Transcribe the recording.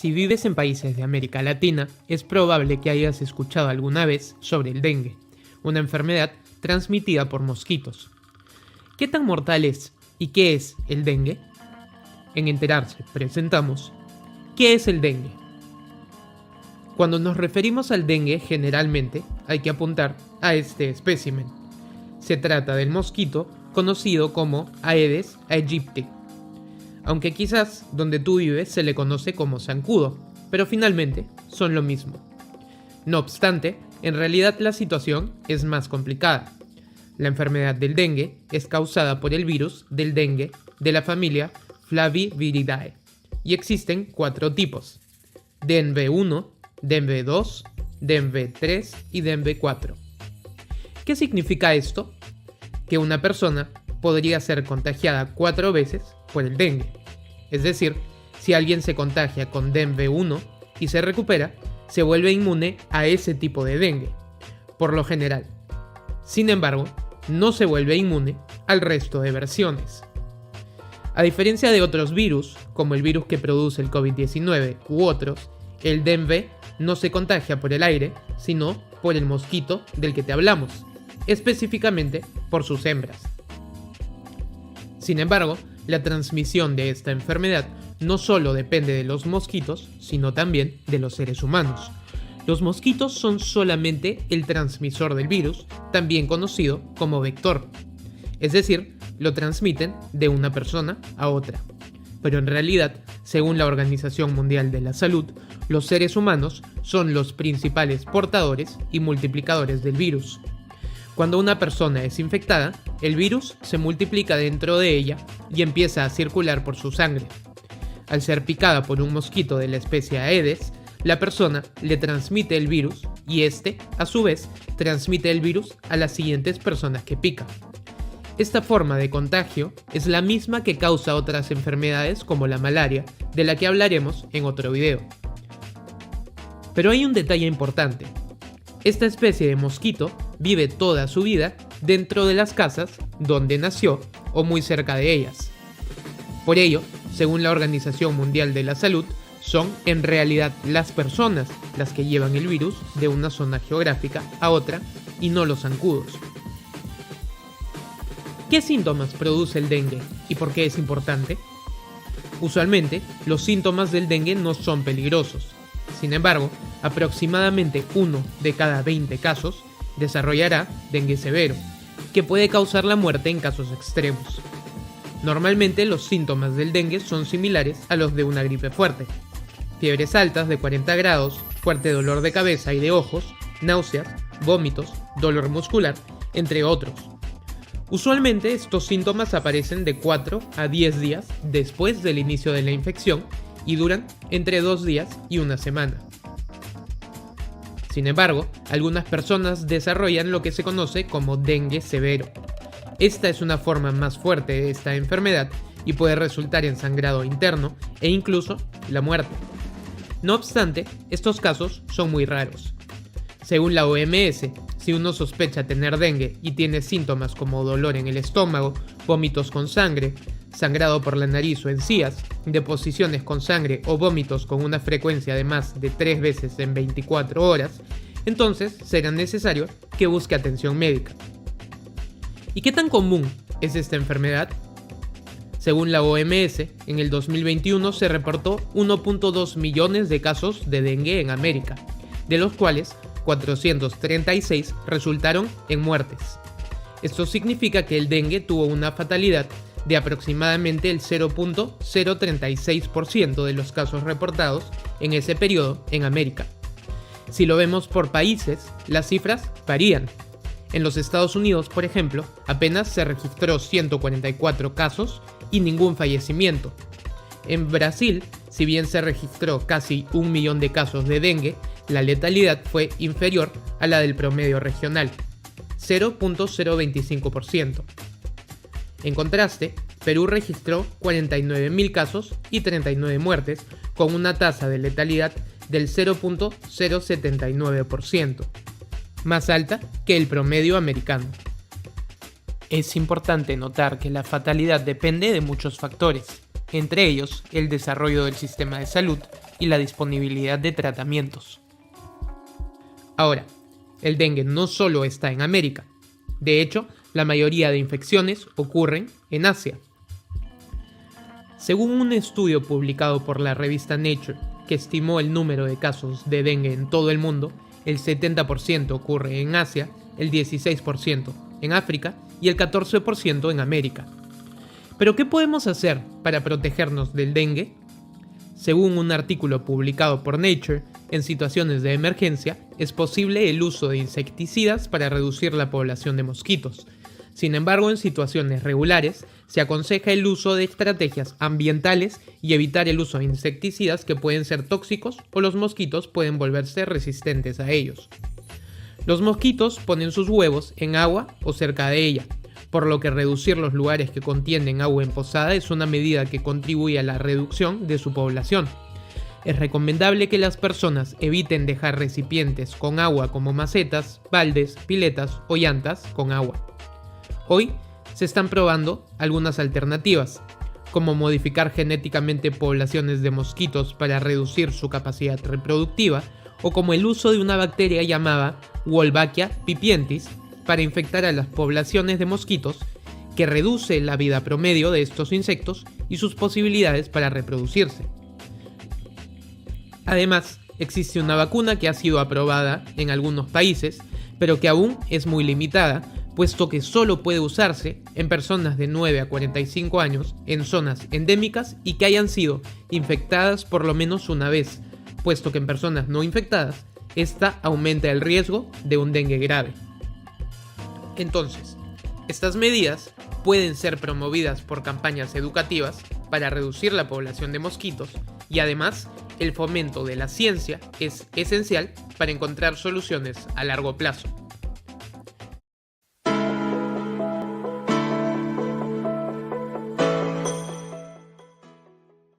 Si vives en países de América Latina, es probable que hayas escuchado alguna vez sobre el dengue, una enfermedad transmitida por mosquitos. ¿Qué tan mortal es y qué es el dengue? En Enterarse presentamos ¿qué es el dengue? Cuando nos referimos al dengue, generalmente hay que apuntar a este espécimen. Se trata del mosquito conocido como Aedes aegypti, aunque quizás donde tú vives se le conoce como zancudo, pero finalmente son lo mismo. No obstante, en realidad la situación es más complicada. La enfermedad del dengue es causada por el virus del dengue de la familia Flaviviridae y existen 4 tipos: DenV1, DenV2, DenV3 y DenV4. ¿Qué significa esto? Que una persona podría ser contagiada 4 veces por el dengue. Es decir, si alguien se contagia con DenV1 y se recupera, se vuelve inmune a ese tipo de dengue, por lo general. Sin embargo, no se vuelve inmune al resto de versiones. A diferencia de otros virus, como el virus que produce el COVID-19 u otros, el DenV no se contagia por el aire, sino por el mosquito del que te hablamos, específicamente por sus hembras. Sin embargo, la transmisión de esta enfermedad no solo depende de los mosquitos, sino también de los seres humanos. Los mosquitos son solamente el transmisor del virus, también conocido como vector. Es decir, lo transmiten de una persona a otra. Pero en realidad, según la Organización Mundial de la Salud, los seres humanos son los principales portadores y multiplicadores del virus. Cuando una persona es infectada, el virus se multiplica dentro de ella y empieza a circular por su sangre. Al ser picada por un mosquito de la especie Aedes, la persona le transmite el virus y este, a su vez, transmite el virus a las siguientes personas que pica. Esta forma de contagio es la misma que causa otras enfermedades como la malaria, de la que hablaremos en otro video. Pero hay un detalle importante. Esta especie de mosquito vive toda su vida dentro de las casas donde nació o muy cerca de ellas. Por ello, según la Organización Mundial de la Salud, son en realidad las personas las que llevan el virus de una zona geográfica a otra y no los zancudos. ¿Qué síntomas produce el dengue y por qué es importante? Usualmente, los síntomas del dengue no son peligrosos. Sin embargo, aproximadamente 1 de cada 20 casos desarrollará dengue severo, que puede causar la muerte en casos extremos. Normalmente los síntomas del dengue son similares a los de una gripe fuerte: fiebres altas de 40 grados, fuerte dolor de cabeza y de ojos, náuseas, vómitos, dolor muscular, entre otros. Usualmente estos síntomas aparecen de 4 a 10 días después del inicio de la infección y duran entre 2 días y 1 semana. Sin embargo, algunas personas desarrollan lo que se conoce como dengue severo. Esta es una forma más fuerte de esta enfermedad y puede resultar en sangrado interno e incluso la muerte. No obstante, estos casos son muy raros. Según la OMS, si uno sospecha tener dengue y tiene síntomas como dolor en el estómago, vómitos con sangre, sangrado por la nariz o encías, deposiciones con sangre o vómitos con una frecuencia de más de 3 veces en 24 horas, entonces será necesario que busque atención médica. ¿Y qué tan común es esta enfermedad? Según la OMS, en el 2021 se reportó 1.2 millones de casos de dengue en América, de los cuales 436 resultaron en muertes. Esto significa que el dengue tuvo una fatalidad de aproximadamente el 0.036% de los casos reportados en ese periodo en América. Si lo vemos por países, las cifras varían. En los Estados Unidos, por ejemplo, apenas se registró 144 casos y ningún fallecimiento. En Brasil, si bien se registró casi 1 millón de casos de dengue, la letalidad fue inferior a la del promedio regional, 0.025%. En contraste, Perú registró 49.000 casos y 39 muertes, con una tasa de letalidad del 0.079%, más alta que el promedio americano. Es importante notar que la fatalidad depende de muchos factores, entre ellos el desarrollo del sistema de salud, y la disponibilidad de tratamientos. Ahora, el dengue no solo está en América. De hecho, la mayoría de infecciones ocurren en Asia. Según un estudio publicado por la revista Nature, que estimó el número de casos de dengue en todo el mundo, el 70% ocurre en Asia, el 16% en África y el 14% en América. ¿Pero qué podemos hacer para protegernos del dengue? Según un artículo publicado por Nature, en situaciones de emergencia es posible el uso de insecticidas para reducir la población de mosquitos. Sin embargo, en situaciones regulares se aconseja el uso de estrategias ambientales y evitar el uso de insecticidas que pueden ser tóxicos o los mosquitos pueden volverse resistentes a ellos. Los mosquitos ponen sus huevos en agua o cerca de ella, por lo que reducir los lugares que contienen agua emposada es una medida que contribuye a la reducción de su población. Es recomendable que las personas eviten dejar recipientes con agua como macetas, baldes, piletas o llantas con agua. Hoy se están probando algunas alternativas, como modificar genéticamente poblaciones de mosquitos para reducir su capacidad reproductiva, o como el uso de una bacteria llamada Wolbachia pipientis para infectar a las poblaciones de mosquitos, que reduce la vida promedio de estos insectos y sus posibilidades para reproducirse. Además, existe una vacuna que ha sido aprobada en algunos países, pero que aún es muy limitada, puesto que solo puede usarse en personas de 9 a 45 años en zonas endémicas y que hayan sido infectadas por lo menos una vez, puesto que en personas no infectadas, esta aumenta el riesgo de un dengue grave. Entonces, estas medidas pueden ser promovidas por campañas educativas para reducir la población de mosquitos y además el fomento de la ciencia es esencial para encontrar soluciones a largo plazo.